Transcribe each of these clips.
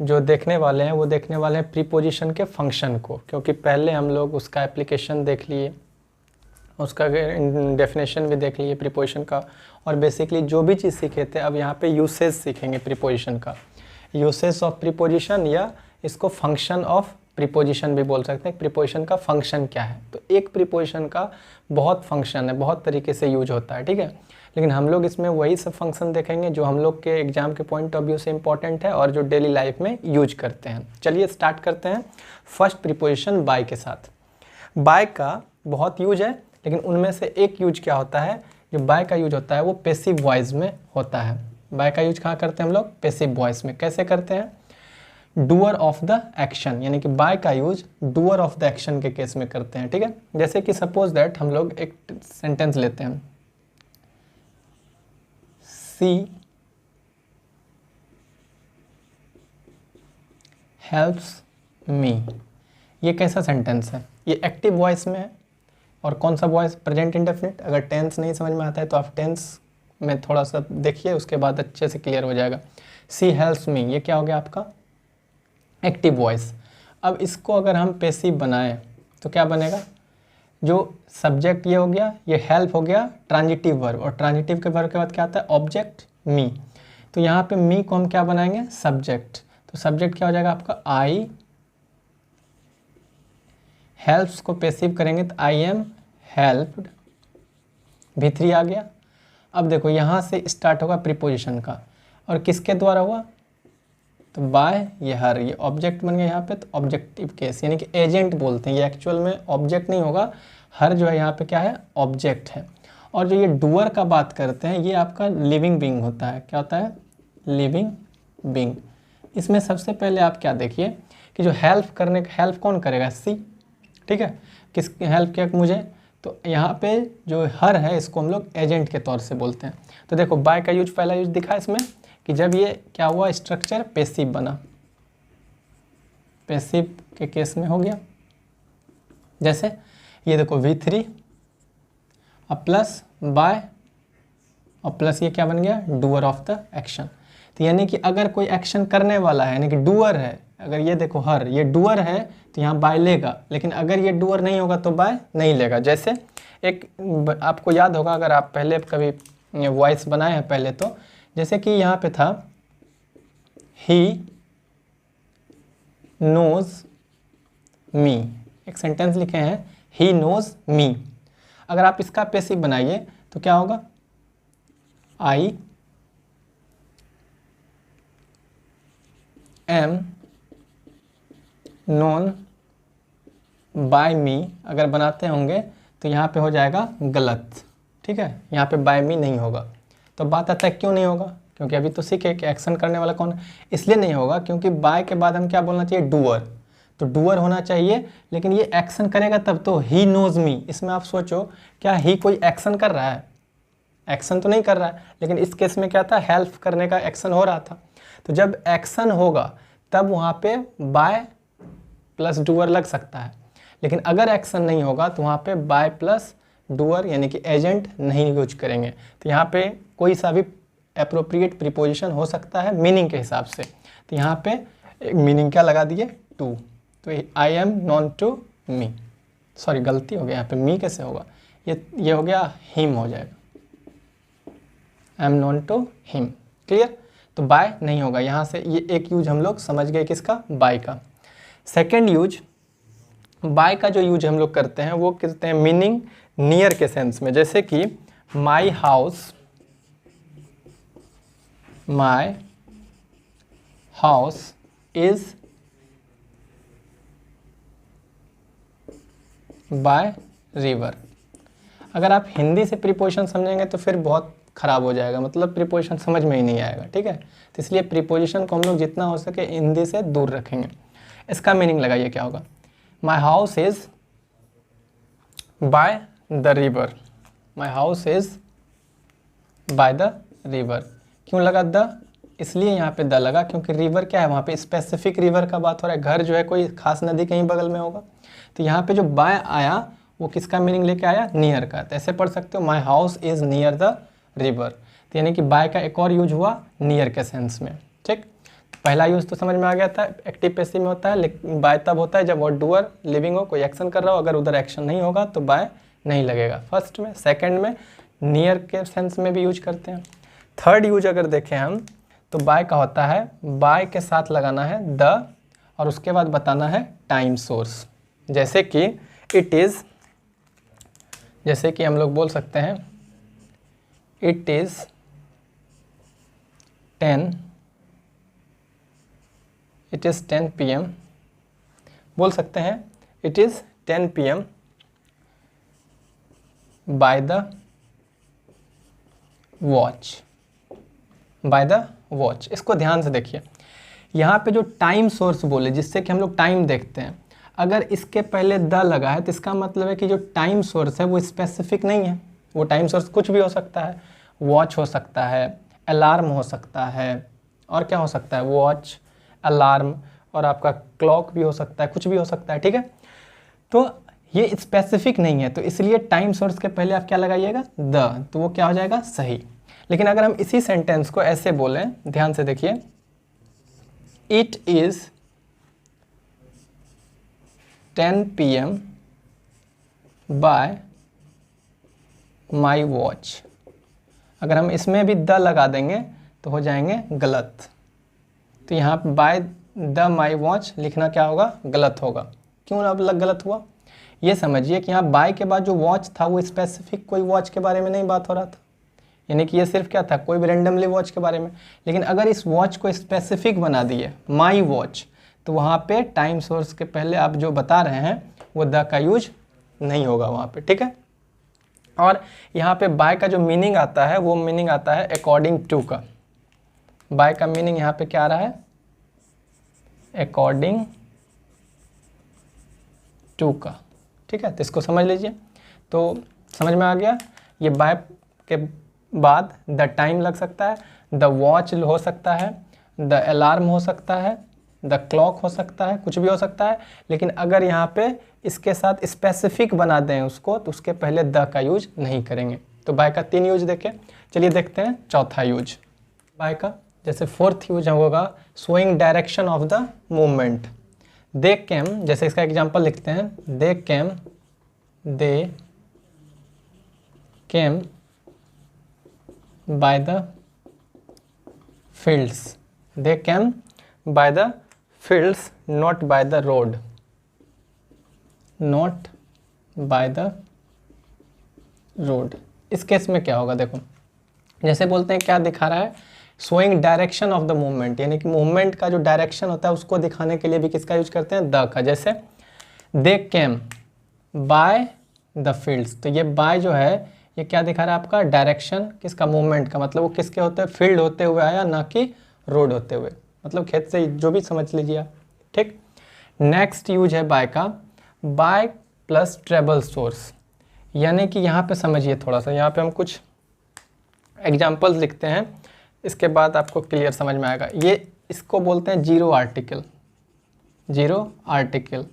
जो देखने वाले हैं वो देखने वाले हैं प्रीपोजिशन के फंक्शन को, क्योंकि पहले हम लोग उसका एप्लीकेशन देख लिए, उसका डेफिनेशन भी देख लिए प्रीपोजिशन का, और बेसिकली जो भी चीज़ सीखे थे अब यहाँ पे यूसेज सीखेंगे प्रीपोजिशन का, यूसेज ऑफ प्रीपोजिशन, या इसको फंक्शन ऑफ प्रीपोजिशन भी बोल सकते हैं। प्रीपोजिशन का फंक्शन क्या है, तो एक प्रीपोजिशन का बहुत फंक्शन है, बहुत तरीके से यूज होता है, ठीक है। लेकिन हम लोग इसमें वही सब फंक्शन देखेंगे जो हम लोग के एग्जाम के पॉइंट ऑफ व्यू से इंपॉर्टेंट है और जो डेली लाइफ में यूज करते हैं। चलिए स्टार्ट करते हैं फर्स्ट प्रीपोजिशन बाय के साथ। बाय का बहुत यूज है, लेकिन उनमें से एक यूज क्या होता है, जो बाय का यूज होता है वो पैसिव वॉइस में होता है। बाय का यूज कहाँ करते हैं हम लोग, पैसिव वॉइस में। कैसे करते हैं, डूअर ऑफ द एक्शन, यानी कि बाय का use doer of the action के केस में करते हैं, ठीक है। जैसे कि सपोज दैट हम लोग एक सेंटेंस लेते हैं, सी हेल्प्स मी। ये कैसा सेंटेंस है, ये एक्टिव वॉइस में है, और कौन सा वॉइस, प्रेजेंट इंडेफिनिट। अगर टेंस नहीं समझ में आता है तो आप टेंस में थोड़ा सा देखिए, उसके बाद अच्छे से क्लियर हो जाएगा। सी हेल्प्स मी, ये क्या हो गया आपका, एक्टिव वॉइस। अब इसको अगर हम पैसिव बनाएं तो क्या बनेगा, जो सब्जेक्ट ये हो गया, ये हेल्प हो गया ट्रांजिटिव वर्ब, और ट्रांजिटिव के वर्ब के बाद क्या आता है, ऑब्जेक्ट मी। तो यहाँ पे मी को हम क्या बनाएंगे, सब्जेक्ट। तो सब्जेक्ट क्या हो जाएगा आपका, आई। हेल्प्स को पैसिव करेंगे तो आई एम हेल्प्ड, V3 आ गया। अब देखो यहाँ से स्टार्ट होगा प्रीपोजिशन का, और किसके द्वारा हुआ, तो बाय, ये हर, ये ऑब्जेक्ट बन गया यहाँ पे, तो ऑब्जेक्टिव केस, यानी कि एजेंट बोलते हैं। ये एक्चुअल में ऑब्जेक्ट नहीं होगा, हर जो है यहाँ पे क्या है, ऑब्जेक्ट है। और जो ये डूअर का बात करते हैं, ये आपका लिविंग बीइंग होता है। क्या होता है, लिविंग बीइंग। इसमें सबसे पहले आप क्या देखिए कि जो हेल्प करने का, हेल्प कौन करेगा, सी, ठीक है। किस हेल्प किया मुझे, तो यहाँ पे जो हर है इसको हम लोग एजेंट के तौर से बोलते हैं। तो देखो बाय का यूज, पहला यूज दिखा इसमें कि जब ये क्या हुआ, स्ट्रक्चर पैसिव बना, पैसिव के केस में हो गया। जैसे ये देखो V3 और प्लस बाय, और प्लस ये क्या बन गया, डूअर ऑफ द एक्शन। तो यानी कि अगर कोई एक्शन करने वाला है, यानी कि डूअर है, अगर ये देखो हर, ये डूअर है तो यहाँ बाय लेगा, लेकिन अगर ये डूअर नहीं होगा तो बाय नहीं लेगा। जैसे एक आपको याद होगा, अगर आप पहले कभी वॉइस बनाए हैं पहले, तो जैसे कि यहाँ पे था, ही नोज मी, एक सेंटेंस लिखे हैं, ही नोज मी। अगर आप इसका पैसिव बनाइए तो क्या होगा, आई एम नोन बाय मी। अगर बनाते होंगे तो यहाँ पे हो जाएगा गलत, ठीक है, यहाँ पे बाय मी नहीं होगा। तो बात आता है क्यों नहीं होगा, क्योंकि अभी तो सीखे कि एक्शन करने वाला कौन है। इसलिए नहीं होगा क्योंकि बाय के बाद हम क्या बोलना चाहिए, डूअर। तो डूअर होना चाहिए, लेकिन ये एक्शन करेगा तब तो, ही नोज मी। इसमें आप सोचो, क्या ही कोई एक्शन कर रहा है, एक्शन तो नहीं कर रहा है, लेकिन इस केस में क्या था, हेल्प करने का एक्शन हो रहा था। तो जब एक्शन होगा तब वहाँ पे बाय प्लस डूअर लग सकता है, लेकिन अगर एक्शन नहीं होगा तो वहाँ पे बाय प्लस डूअर यानी कि एजेंट नहीं यूज करेंगे। तो यहाँ पे कोई सा भी एप्रोप्रिएट प्रीपोजिशन हो सकता है मीनिंग के हिसाब से। तो यहाँ पे एक मीनिंग क्या लगा दिए, टू। तो I am known to me, sorry गलती हो गया, यहाँ पे मी कैसे होगा, ये हो गया हिम हो जाएगा, I am known to him. Clear, तो बाय नहीं होगा। यहाँ से ये एक यूज हम लोग समझ गए किसका, बाय का। सेकेंड यूज, बाय का जो यूज हम लोग करते हैं वो करते हैं मीनिंग नियर के सेंस में। जैसे कि my house, my house is by river. अगर आप हिंदी से प्रीपोजिशन समझेंगे तो फिर बहुत ख़राब हो जाएगा, मतलब प्रीपोजिशन समझ में ही नहीं आएगा, ठीक है। तो इसलिए प्रीपोजिशन को हम लोग जितना हो सके हिंदी से दूर रखेंगे। इसका मीनिंग लगाइए क्या होगा, my house is by the river, my house is by the river. क्यों लगा द, इसलिए यहाँ पे द लगा क्योंकि रिवर क्या है, वहाँ पे स्पेसिफिक रिवर का बात हो रहा है। घर जो है कोई खास नदी कहीं बगल में होगा, तो यहाँ पे जो बाय आया वो किसका मीनिंग लेके आया, नियर का। तो ऐसे पढ़ सकते हो, my house is near the river. तो यानी कि बाय का एक और यूज हुआ नियर के सेंस में, ठीक। पहला यूज़ तो समझ में आ गया था, एक्टिव पैसिव में होता है, लेकिन बाय तब होता है जब वो डूअर लिविंग हो, कोई एक्शन कर रहा हो, अगर उधर एक्शन नहीं होगा तो बाय नहीं लगेगा फर्स्ट में। सेकंड में नियर के सेंस में भी यूज करते हैं। थर्ड यूज अगर देखें हम तो बाय का होता है, बाय के साथ लगाना है द और उसके बाद बताना है टाइम सोर्स। जैसे कि इट इज़, जैसे कि हम लोग बोल सकते हैं इट इज़ 10 PM, बोल सकते हैं it is 10 PM by the watch, by the watch. इसको ध्यान से देखिए, यहाँ पे जो टाइम सोर्स बोले जिससे कि हम लोग टाइम देखते हैं, अगर इसके पहले द लगा है तो इसका मतलब है कि जो टाइम सोर्स है वो स्पेसिफिक नहीं है। वो टाइम सोर्स कुछ भी हो सकता है, वॉच हो सकता है, अलार्म हो सकता है, और क्या हो सकता है, वॉच, अलार्म, और आपका क्लॉक भी हो सकता है, कुछ भी हो सकता है, ठीक है। तो ये स्पेसिफिक नहीं है, तो इसलिए टाइम सोर्स के पहले आप क्या लगाइएगा, द, तो वो क्या हो जाएगा, सही। लेकिन अगर हम इसी सेंटेंस को ऐसे बोलें, ध्यान से देखिए, it is 10 PM bye my watch, अगर हम इसमें भी द लगा देंगे तो हो जाएंगे गलत। तो यहाँ पे बाय द माई वॉच लिखना क्या होगा, गलत होगा। क्यों अब गलत हुआ, ये समझिए कि यहाँ बाय के बाद जो वॉच था वो स्पेसिफिक कोई वॉच के बारे में नहीं बात हो रहा था, यानी कि ये सिर्फ क्या था, कोई भी रेंडमली वॉच के बारे में। लेकिन अगर इस वॉच को स्पेसिफिक बना दिए माई वॉच, तो वहाँ पे टाइम सोर्स के पहले आप जो बता रहे हैं वो द का यूज नहीं होगा वहाँ पे, ठीक है। और यहाँ पे बाय का जो मीनिंग आता है वो मीनिंग आता है अकॉर्डिंग टू का। बाय का मीनिंग यहाँ पे क्या आ रहा है, अकॉर्डिंग टू का, ठीक है। तो इसको समझ लीजिए, तो समझ में आ गया। ये बाय के बाद द टाइम लग सकता है, द वॉच हो सकता है, द अलार्म हो सकता है, द क्लॉक हो सकता है, कुछ भी हो सकता है। लेकिन अगर यहाँ पे इसके साथ स्पेसिफिक बना दें उसको, तो उसके पहले द का यूज नहीं करेंगे। तो बाय का 3 यूज देखें, चलिए देखते हैं चौथा यूज बाय का। जैसे फोर्थ यूज होगा showing direction of the movement. They came, जैसे इसका एग्जांपल लिखते हैं, they came by the fields, they came by the fields not by the road, not by the road. इस केस में क्या होगा, देखो जैसे बोलते हैं क्या दिखा रहा है, showing direction of the movement, यानी कि मूवमेंट का जो डायरेक्शन होता है उसको दिखाने के लिए भी किसका यूज करते हैं, द का। जैसे दे केम बाय द फील्ड्स, तो ये बाय जो है ये क्या दिखा रहा है आपका, डायरेक्शन किसका, मूवमेंट का। मतलब वो किसके होते हैं, फील्ड होते हुए आया, ना कि रोड होते हुए, मतलब खेत से, जो भी समझ लीजिए आप, ठीक। नेक्स्ट यूज है बाय का, बाय प्लस ट्रेबल सोर्स, यानी कि यहाँ पे समझिए थोड़ा सा, यहाँ पे हम कुछ एग्जाम्पल्स लिखते हैं, इसके बाद आपको क्लियर समझ में आएगा। ये इसको बोलते हैं जीरो आर्टिकल, जीरो आर्टिकल,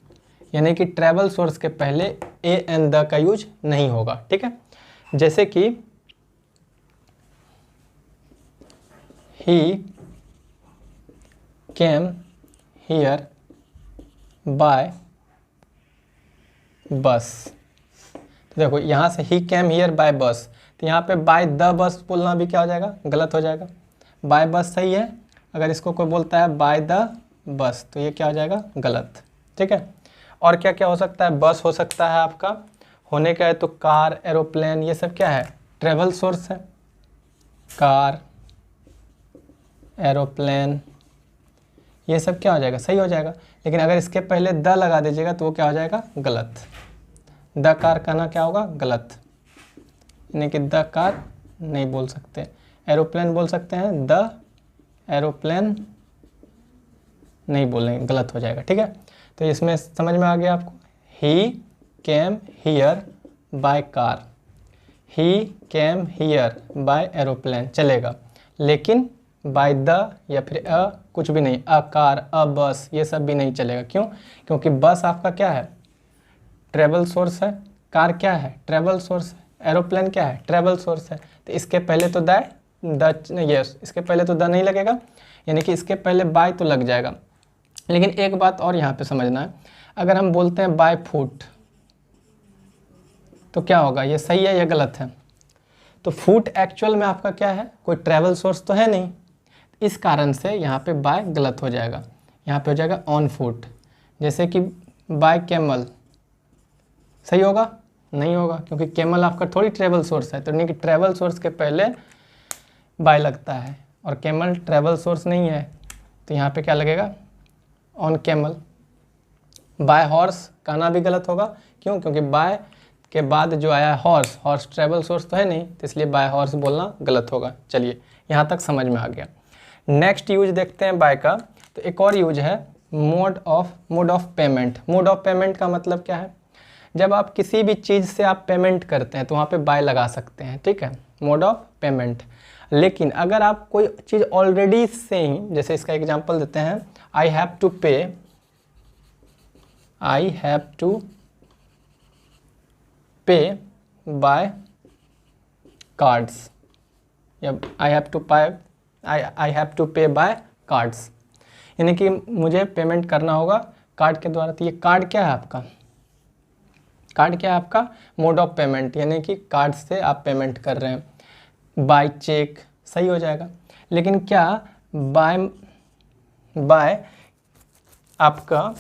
यानी कि ट्रेबल सोर्स के पहले ए एन द का यूज नहीं होगा, ठीक है। जैसे कि ही केम हियर बाय बस, तो देखो यहाँ से ही केम हियर बाय बस, तो यहाँ पे बाय द बस बोलना भी क्या हो जाएगा, गलत हो जाएगा। बाय बस सही है, अगर इसको कोई बोलता है बाय द बस तो ये क्या हो जाएगा, गलत, ठीक है। और क्या क्या हो सकता है, बस हो सकता है आपका, होने का है तो कार, एरोप्लेन, ये सब क्या है, ट्रेवल सोर्स है, कार, एरोप्लेन, ये सब क्या हो जाएगा, सही हो जाएगा। लेकिन अगर इसके पहले द लगा दीजिएगा तो वो क्या हो जाएगा, गलत। द कार कहना क्या होगा, गलत, यानी कि द कार नहीं बोल सकते। एरोप्लेन बोल सकते हैं, द एरोप्लेन नहीं बोलेंगे, गलत हो जाएगा, ठीक है। तो इसमें समझ में आ गया आपको, he came here by car, he came here by aeroplane चलेगा, लेकिन बाय द या फिर अ कुछ भी नहीं, अ कार, अ बस, ये सब भी नहीं चलेगा। क्यों, क्योंकि बस आपका क्या है, ट्रेवल सोर्स है, कार क्या है, ट्रेवल सोर्स है, एरोप्लेन क्या है, ट्रेवल सोर्स है, तो इसके पहले तो द ये इसके पहले तो द नहीं लगेगा, यानी कि इसके पहले बाय तो लग जाएगा। लेकिन एक बात और यहाँ पे समझना है, अगर हम बोलते हैं बाय फुट तो क्या होगा, ये सही है या गलत है? तो फुट एक्चुअल में आपका क्या है, कोई ट्रैवल सोर्स तो है नहीं, इस कारण से यहाँ पे बाय गलत हो जाएगा, यहाँ पे हो जाएगा ऑन फुट। जैसे कि बाय कैमल सही होगा, नहीं होगा, क्योंकि कैमल आपका थोड़ी ट्रैवल सोर्स है, तो नहीं कि ट्रैवल सोर्स के पहले बाय लगता है और कैमल ट्रैवल सोर्स नहीं है, तो यहाँ पे क्या लगेगा, ऑन कैमल। बाय हॉर्स कहना भी गलत होगा, क्यों, क्योंकि बाय के बाद जो आया हॉर्स, हॉर्स ट्रैवल सोर्स तो है नहीं, तो इसलिए बाय हॉर्स बोलना गलत होगा। चलिए यहाँ तक समझ में आ गया। नेक्स्ट यूज देखते हैं बाय का। तो एक और यूज है mode of payment. Mode of payment का मतलब क्या है, जब आप किसी भी चीज़ से आप पेमेंट करते हैं तो वहाँ पे बाय लगा सकते हैं, ठीक है, मोड ऑफ पेमेंट। लेकिन अगर आप कोई चीज़ ऑलरेडी से ही, जैसे इसका एग्जांपल देते हैं, आई हैव टू पे बाय कार्ड्स, या आई हैव टू पे बाय कार्ड्स, यानी कि मुझे पेमेंट करना होगा कार्ड के द्वारा। तो ये कार्ड क्या है आपका, कार्ड क्या है आपका, मोड ऑफ पेमेंट, यानी कि कार्ड से आप पेमेंट कर रहे हैं। बाय चेक सही हो जाएगा। लेकिन क्या बाय आपका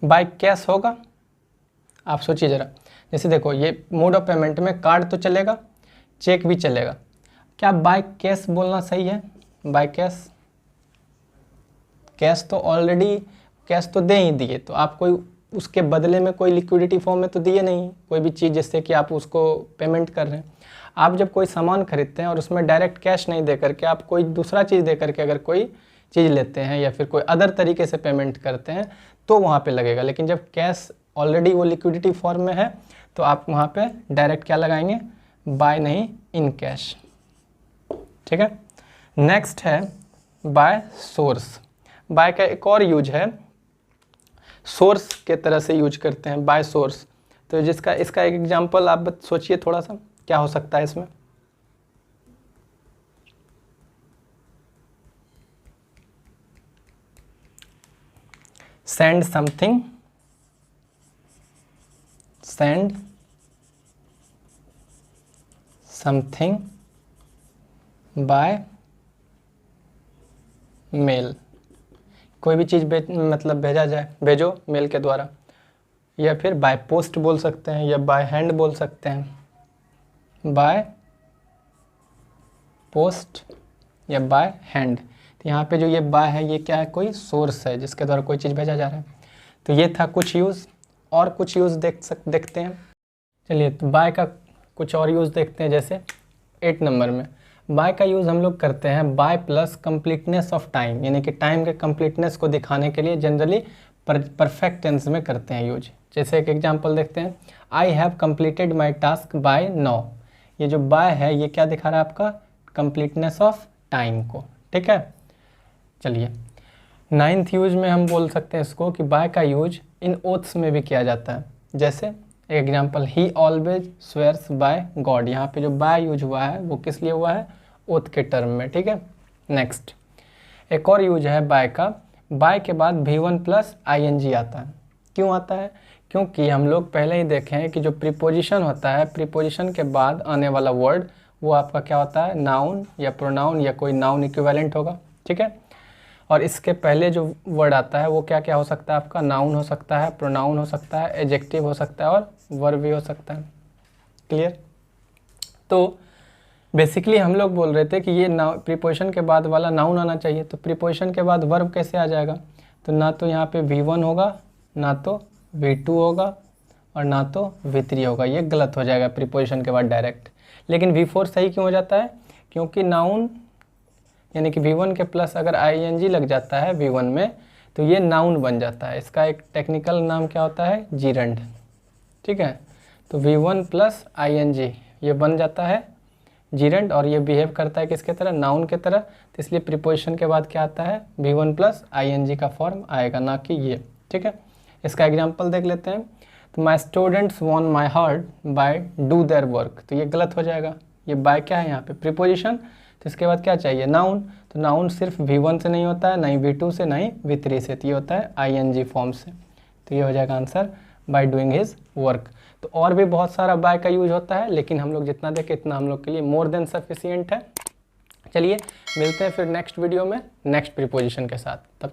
बाय कैश होगा? आप सोचिए ज़रा। जैसे देखो, ये मोड ऑफ पेमेंट में कार्ड तो चलेगा, चेक भी चलेगा, क्या बाय कैश बोलना सही है? बाय कैश, कैश तो ऑलरेडी, कैश तो दे ही दिए, तो आप कोई उसके बदले में कोई लिक्विडिटी फॉर्म में तो दिए नहीं कोई भी चीज़ जिससे कि आप उसको पेमेंट कर रहे हैं। आप जब कोई सामान खरीदते हैं और उसमें डायरेक्ट कैश नहीं दे करके आप कोई दूसरा चीज़ दे करके अगर कोई चीज़ लेते हैं या फिर कोई अदर तरीके से पेमेंट करते हैं तो वहाँ पे लगेगा। लेकिन जब कैश ऑलरेडी वो लिक्विडिटी फॉर्म में है तो आप वहाँ पे डायरेक्ट क्या लगाएंगे, बाय नहीं, इन कैश, ठीक है। नेक्स्ट है बाय सोर्स। बाय का एक और यूज है, सोर्स के तरह से यूज करते हैं बाय सोर्स। तो जिसका इसका एक एग्जांपल आप सोचिए थोड़ा सा, क्या हो सकता है इसमें। send something by मेल, कोई भी चीज़ मतलब भेजो मेल के द्वारा, या फिर बाय पोस्ट बोल सकते हैं या बाय हैंड बोल सकते हैं, बाय पोस्ट या बाय हैंड। तो यहाँ पे जो ये बाय है ये क्या है, कोई सोर्स है जिसके द्वारा कोई चीज़ भेजा जा रहा है। तो ये था कुछ यूज़, और कुछ यूज़ देखते हैं। चलिए, तो बाय का कुछ और यूज़ देखते हैं। जैसे 8 नंबर में बाय का यूज़ हम लोग करते हैं by plus completeness of time, यानी कि टाइम के कंप्लीटनेस को दिखाने के लिए जनरली परफेक्ट टेंस में करते हैं यूज। जैसे एक एग्जांपल देखते हैं, I have completed my task by 9। ये जो बाय है ये क्या दिखा रहा है आपका, कंप्लीटनेस ऑफ टाइम को, ठीक है। चलिए, 9th यूज में हम बोल सकते हैं इसको कि बाय का यूज इन ओथ्स में भी किया जाता है। जैसे एग्जाम्पल, ही ऑलवेज स्वेयर्स बाय गॉड, यहाँ पे जो बाय यूज हुआ है वो किस लिए हुआ है, ओथ के टर्म में, ठीक है। नेक्स्ट, एक और यूज है बाय का, बाय के बाद V1 प्लस ING आता है। क्यों आता है, क्योंकि हम लोग पहले ही देखे हैं कि जो प्रीपोजिशन होता है, प्रीपोजिशन के बाद आने वाला वर्ड वो आपका क्या होता है, नाउन या प्रोनाउन या कोई नाउन इक्विवेलेंट होगा, ठीक है। और इसके पहले जो वर्ड आता है वो क्या क्या हो सकता है आपका, नाउन हो सकता है, प्रोनाउन हो सकता है, एडजेक्टिव हो सकता है और वर्ब भी हो सकता है। क्लियर। तो बेसिकली हम लोग बोल रहे थे कि ये प्रीपोजिशन के बाद वाला नाउन आना चाहिए, तो प्रीपोजिशन के बाद वर्ब कैसे आ जाएगा, तो ना तो यहाँ पे V1 होगा, ना तो V2 होगा और ना तो V3 होगा, ये गलत हो जाएगा प्रीपोजिशन के बाद डायरेक्ट। लेकिन V4 सही क्यों हो जाता है, क्योंकि नाउन यानी कि V1 के प्लस अगर ING लग जाता है V1 में तो ये नाउन बन जाता है। इसका एक टेक्निकल नाम क्या होता है, जीरंड, ठीक है। तो V1 प्लस ING ये बन जाता है जीरंड और ये बिहेव करता है किसके तरह, नाउन के तरह। तो इसलिए प्रीपोजिशन के बाद क्या आता है, V1 प्लस ING का फॉर्म आएगा, ना कि ये, ठीक है। इसका एग्जाम्पल देख लेते हैं। तो my students won my heart by do their work, तो ये गलत हो जाएगा। ये बाय क्या है यहाँ पे, प्रीपोजिशन, तो इसके बाद क्या चाहिए, नाउन। तो नाउन सिर्फ V1 से नहीं होता है, ना ही V2 से, ना ही V3 से, तो ये होता है ING फॉर्म से। तो ये हो जाएगा answer by doing his work. तो और भी बहुत सारा बाय का यूज होता है, लेकिन हम लोग जितना देखें इतना हम लोग के लिए मोर देन सफिशिएंट है। चलिए मिलते हैं फिर नेक्स्ट वीडियो में नेक्स्ट प्रीपोजिशन के साथ। तब